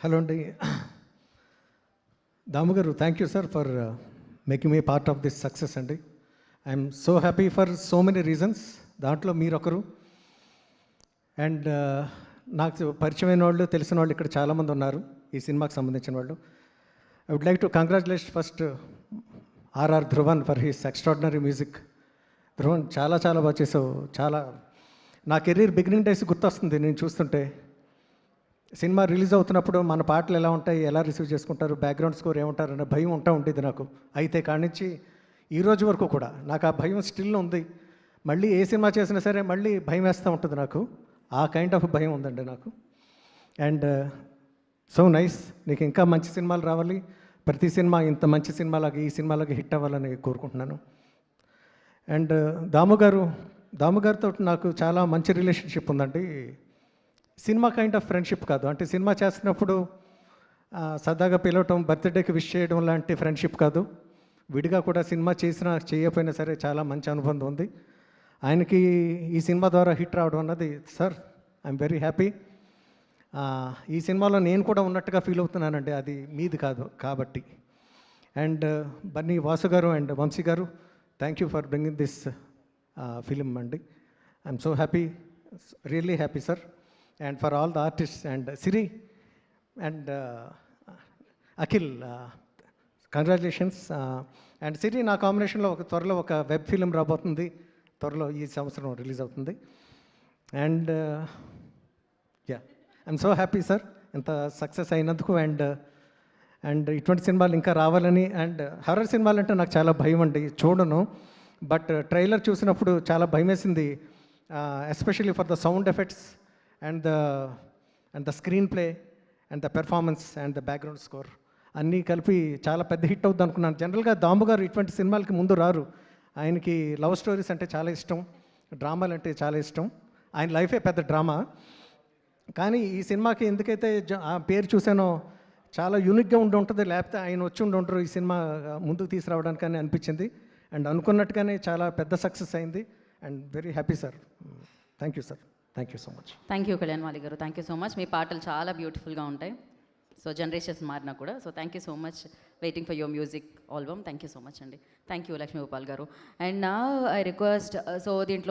Hello అండి. దాము గారు, thank you sir for making me part of this success అండి. I'm so happy for so many reasons. దాంట్లో మీరొకరు. And నాకు పరిచయమైన వాళ్ళు, తెలిసిన వాళ్ళు ఇక్కడ చాలామంది ఉన్నారు ఈ సినిమాకి సంబంధించిన వాళ్ళు. I would like to congratulate first RR Dhruvan for his extraordinary music. Dhruvan, చాలా చాలా బాగా చేసావు. చాలా నా కెరీర్ బిగినింగ్ డేస్ గుర్తొస్తుంది నేను చూస్తుంటే. సినిమా రిలీజ్ అవుతున్నప్పుడు మన పాటలు ఎలా ఉంటాయి, ఎలా రిసీవ్ చేసుకుంటారు, బ్యాక్గ్రౌండ్ స్కోర్ ఏమంటారు అనే భయం ఉండేది నాకు. అయితే కానించి ఈ రోజు వరకు కూడా నాకు ఆ భయం స్టిల్ ఉంది. మళ్ళీ ఏ సినిమా చేసినా సరే మళ్ళీ భయం వేస్తూ ఉంటుంది నాకు. ఆ కైండ్ ఆఫ్ భయం ఉందండి నాకు. And so nice. నీకు ఇంకా మంచి సినిమాలు రావాలి. ప్రతి సినిమా ఇంత మంచి సినిమాలాగా ఈ సినిమాలాగా హిట్ అవ్వాలని కోరుకుంటున్నాను. అండ్ దాము గారితో నాకు చాలా మంచి రిలేషన్షిప్ ఉందండి. సినిమా కైండ్ ఆఫ్ ఫ్రెండ్షిప్ కాదు, అంటే సినిమా చేస్తున్నప్పుడు సరదాగా పిలవటం, బర్త్డేకి విష్ చేయడం లాంటి ఫ్రెండ్షిప్ కాదు. విడిగా కూడా సినిమా చేసినా చేయకపోయినా సరే చాలా మంచి అనుబంధం ఉంది. ఆయనకి ఈ సినిమా ద్వారా హిట్ రావడం అన్నది, సార్ ఐఎమ్ వెరీ హ్యాపీ. ఈ సినిమాలో నేను కూడా ఉన్నట్టుగా ఫీల్ అవుతున్నానండి, అది మీది కాదు కాబట్టి. అండ్ బన్నీ వాసు గారు అండ్ వంశీ గారు, thank you for bringing this film అండి. I'm so happy, really happy sir. And for all the artists and Siri and Akhil, congratulations. And Siri నా కాంబినేషన్లో త్వరలో ఒక వెబ్ ఫిలిం రాబోతుంది, త్వరలో ఈ సంవత్సరం రిలీజ్ అవుతుంది. And yeah, I'm so happy sir ఇంత సక్సెస్ అయినందుకు. అండ్ ఇటువంటి సినిమాలు ఇంకా రావాలని. అండ్ హర్రర్ సినిమాలు అంటే నాకు చాలా భయం అండి, చూడను. బట్ ట్రైలర్ చూసినప్పుడు చాలా భయం వేసింది, especially for the sound effects and the screenplay and the performance and the background score అన్నీ కలిపి చాలా పెద్ద హిట్ అవుద్ది అనుకున్నాను. జనరల్గా దాము గారు ఇటువంటి సినిమాలకి ముందు రారు. ఆయనకి లవ్ స్టోరీస్ అంటే చాలా ఇష్టం, డ్రామాలు అంటే చాలా ఇష్టం. ఆయన లైఫే పెద్ద డ్రామా. కానీ ఈ సినిమాకి ఎందుకైతే ఆ పేరు చూసానో చాలా యూనిక్గా ఉంటుంది, లేకపోతే ఆయన వచ్చి ఉండరు ఈ సినిమా ముందుకు తీసుకురావడానికి అని అనిపించింది. అండ్ అనుకున్నట్టుగానే చాలా పెద్ద సక్సెస్ అయింది. And very happy sir. Thank you sir. Thank you so much. Thank you Kalyan వాలి గారు, థ్యాంక్ యూ సో మచ్. మీ పాటలు చాలా బ్యూటిఫుల్గా ఉంటాయి, సో జనరేషన్స్ మారినా కూడా. So thank you so much. Waiting for your music album. Thank you so much అండి. Thank you Lakshmi Gopal గారు. అండ్ నా ఐ రిక్వెస్ట్, సో దీంట్లో